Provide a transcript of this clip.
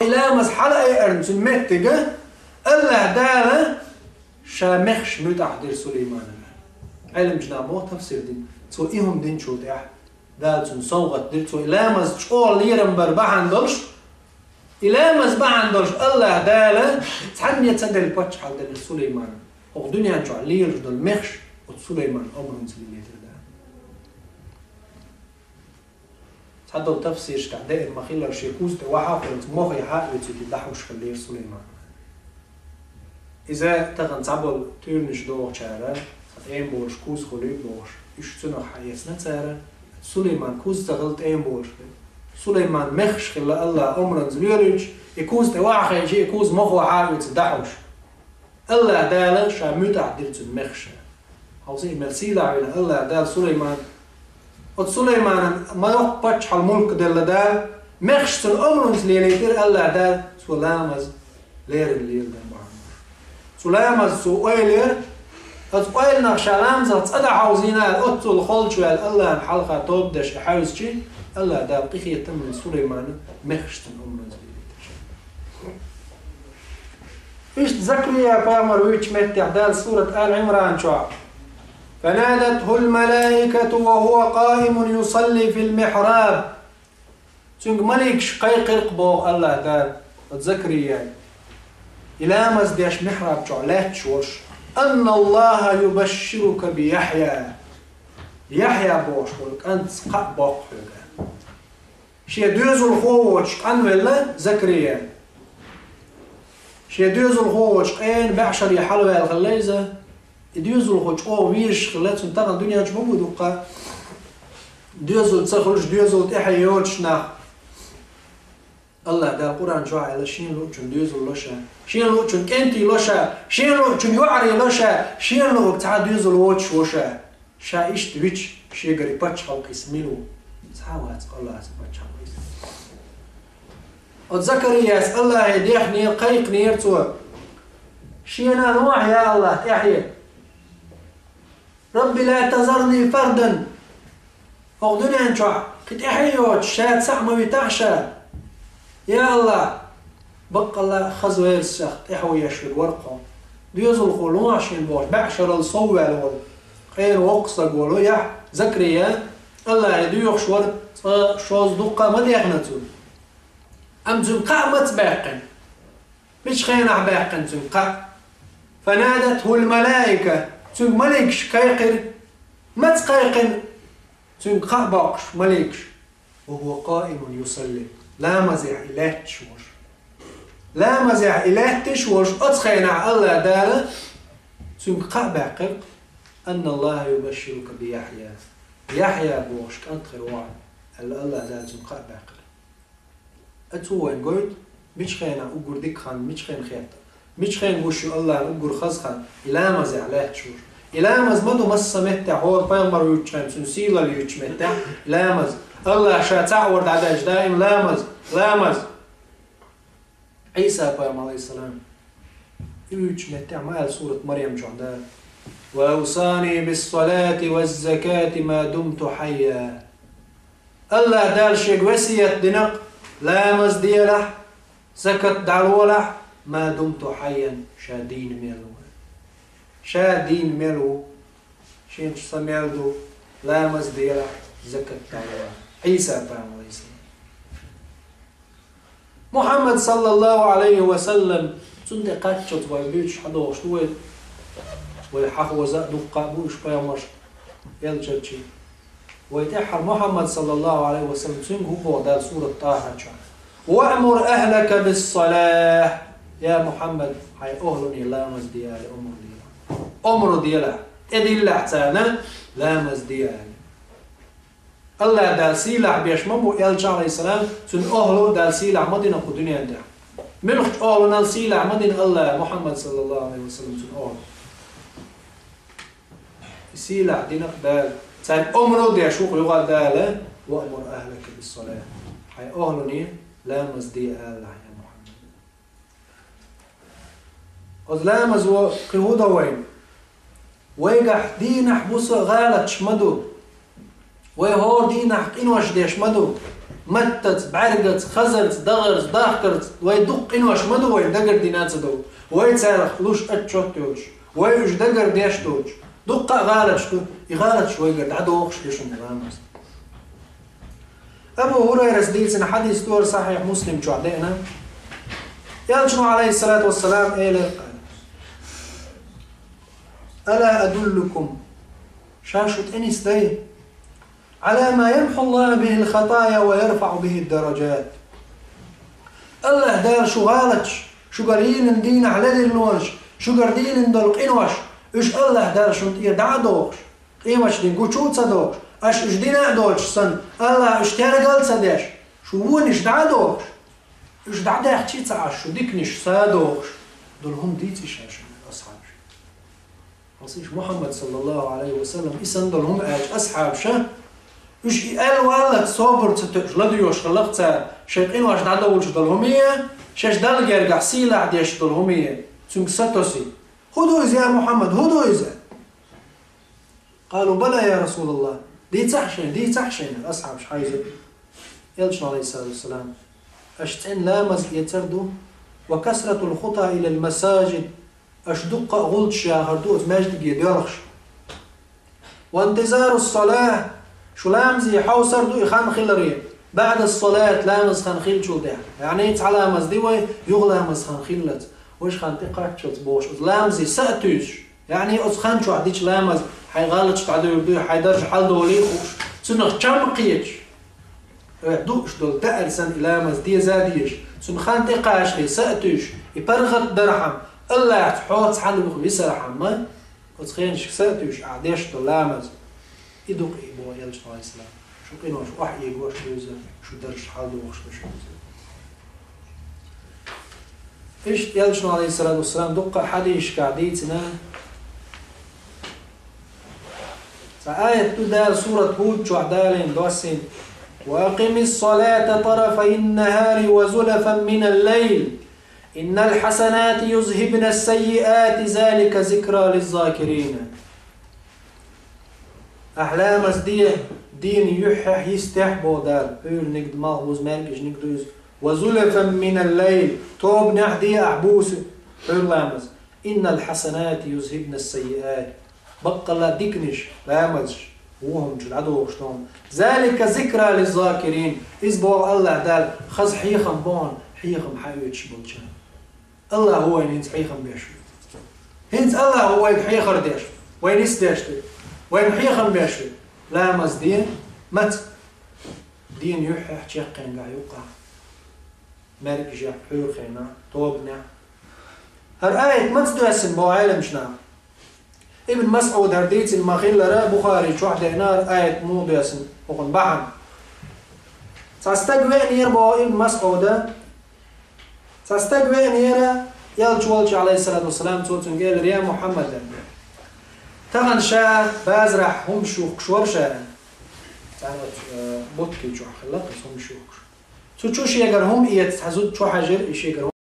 لامز حلقة أرنس المتجة الله داله شامخش متعدل سليمان علم جنابه تفسير دين تو إيهم دين شو تاع دالتون صوغت دين تو لامز شقول ليرم بربعن دلش لامز بعن دلش الله داله تحن يتصدر البتش حال دين سليمان أو دنيا شو لير دل مخش وسليمان أمرن سليمان هذا التفسير شتاع دائر مخيلر شيكوز توحى قلت مخي حق يتدحوش خليه سليمان إذا تغن تعبل تورنش دوغ شارع أين بورش كوز خليب بورش يشتنو حيسنا تارا سليمان كوز تغلط أين بورش سليمان مخش خلا الله أمرن زليولج يكوز توحى يجي يكوز مخو حق يتدحوش الله داله شاموت عدلت المخش هوزي مرسيلا على الله دال سليمان سليمان ما يقبضش على الملك دل دا مخشت الأمرنس ليليتر الله دا سلامز لير الليل دا سلامز سوئيلر أتقويل نخشالامز أتصدع عوزينا أتو الخلج الله حلقة توبدش حاوز شي الله دا بقيخي يتم سليمان مخشت الأمرنس ليليتر إيش تذكري يا بامر ويش متع دال سورة آل عمران شعب فنادته الملائكة وهو قائم يصلي في المحراب تنق ملك شقيق رقبو الله دار وتذكري يعني إلى مزديش محراب شعلات شوش أن الله يبشرك بيحيى يحيى بوش ولك أنت سقاء بوق شي دوز الخوش قن ولا زكريا شي دوز الخوش قين بعشر يحلوى الغليزة ديوزل خوش أو ويش خلات منطقة الدنيا جمعوا دوقة ديوزل تخرج ديوزل تحيوش نا الله دا القرآن جوا على شين لوجن ديوزل لوشا شين لوجن كنتي لوشا شين لوجن يعري لوشا شين لوج تعال ديوزل ووش وشا شا إيش تويتش شيء قريب بتش خلق اسميلو تعاوت الله تبتش خلق أتذكر ياس الله يديحني قيق نيرتو شينا نوع يا الله يحيى ربي لا تذرني فردا أخذني عن شعب كنت أحيوت شاد سعمة بتعشى يا الله بقى الله خزوير السخت إحوي يشرب ورقه ديوزل خلوع شين بوش بعشر الصوى الول خير وقصة قولوا يا زكريا الله يديوخ شور شوز دقة ما ديغنتو أم زنقاء ما تباقن مش خينا باقن زنقاء فنادته الملائكة تون ملكش كايقر ما تقايقن تون قابقش ملكش وهو قائم يصلي لا مزح إله تشوش لا مزح إله تشوش أتخينا الله داله تون قابقر أن الله يبشرك بيحيى يحيى بوش كانت خير واحد الله داله تون قابقر أتوين قلت مش خينا أقول ديك خان مش خين خيطة مش خين وشو الله أقول خزخان إلى مز عليه شور إلى مز مدو مس متع هو بيمر يوتشم سنسيلا يوتشمتع إلى مز الله شاتع ورد عداش دائم لا مز عيسى بيمر عليه السلام يوتشمتع ما سورة مريم جعدا وأوصاني بالصلاة والزكاة ما دمت حيا الله دال شيء وسيت دنق لا مز ديله زكت دعوله ما دمت حيا شادين ميلو شين سميلدو لا مزديرا زكت دعوة عيسى بام عيسى محمد صلى الله عليه وسلم صندقات شط ويبيش حدوش دويل ويحخوزا دقا بوش بيامش يلجرشي ويتحر محمد صلى الله عليه وسلم سنه هو دال سورة طه وأمر أهلك بالصلاة يا محمد هاي أهلني لامز ديالي أمر ديالا إدي الله تعالى لامز ديالي الله دال سيلح بيشممو إلجا عليه السلام سن أهلو دال سيلح مدينة قدنيا ده ملخ أهلنا سيلح مدينة الله محمد صلى الله عليه وسلم سن أهلو سيلح دينك دال سن أمرو دي شوق لغة دال وأمر أهلك بالصلاة هاي أهلني لامز ديالي لامز وقهودا وين ويقح دينح بوسا غالت شمدو ويهور دينح قنوش ديش مدو متت بعرقت خزرت دغرت داخكرت ويدق إنوش مدو ويدقر دينات دو ويتصارخ لوش أتشوت يوش ويوش دقر ديش توش دق غالت يغالت شوي قد عدوخش ليش النظامس أبو هريرة سديلسن حديث تور صحيح مسلم شو عدينا يالشنو عليه الصلاة والسلام إلى ألا أدلكم شاشة أنيس دي على ما يمحو الله به الخطايا ويرفع به الدرجات الله دار شو غالتش شو قريل دين على دي اللونش شو قردين دلق إنوش إيش الله دار شو يدعى دوش إيمش دين قوشوت صدوش أش إيش دين أعدوش سن الله إيش تارقل صديش شو وون إيش دعى دوش إيش دعى ده يحكي تعاش شو ديكنش صادوش دول هم ديتي شاشة أصحاب وصيش محمد صلى الله عليه وسلم إسان دول هم أصحاب شا إيش قال والله صبر تتش لديوش خلقت شيقين واش دعى دوش دول همية شاش دال جرجع سيلا ديش دول همية سنك ستوسي هدو إذا يا محمد هدو إذا قالوا بلى يا رسول الله دي تحشين أصحاب شحايزة يلشن عليه الصلاة والسلام أشتين لامز يتردو وكسرة الخطى إلى المساجد أشدق غلطش يا خردوس ماجد يدرخش وانتظار الصلاة شو لامز يحوصر دو يخان خلريه بعد الصلاة لامز خان خيل شو ده يعني يتعلى لامز ديوي يغلامز خان خيلت وش خان تقاعد بوش لامزي سأتوش يعني أسخن شو عديش لامز حي غالطش تعدو يبدو حيدرج حال دولي خوش سنخ كم قيتش دوش دول تأرسن لامز دي زاديش سن خان تقاش لي سأتوش يبرغت درحم الله يحوط حال بخو يسرحم ما أسخنش سأتوش عديش دول لامز يدوق إيبو يلش عليه السلام شو قينوش وحي يقوش يوزر شو درج حال دوش شو إيش يلش عليه الصلاة والسلام دقة حديش كعديتنا فآية تدال سورة هود شو عدالين دوسين وأقم الصلاة طرفي النهار وزلفا من الليل إن الحسنات يذهبن السيئات ذلك ذكرى للذاكرين أحلام أسدية دين يحح يستح بودار هول نقد مغبوز مالكش نقدوز وزلفا من الليل توب نحدي أحبوس هول لامز إن الحسنات يذهبن السيئات بقى لا ديكنش لامز وهم جلعدو وشتون ذلك ذكرى للذاكرين إذ الله دال خز حيخم بون حيخم حيوتش بلشان الله هو ينز حيخم بيشو هنز الله هو يحيخر ديش وين يستيشتي وين حيخم بيشو لامز دين مت دين يحح تشقين قا يوقع مالك جاء حور خينا توبنا هر آية ما تدوسن بو عالم شنا ابن مسعود هرديت المخيل را بخاري شو واحدة هنا آية مو دوسن وقن بحن ساستقوين يربو ابن مسعود ساستقوين يرى يالجوالج عليه الصلاة والسلام تقول قال يا محمد تغن شاء بازرح هم شوك شور شاء بوتكي شو خلق هم شوك شو شيء هم يتحزود شو حاجر شيء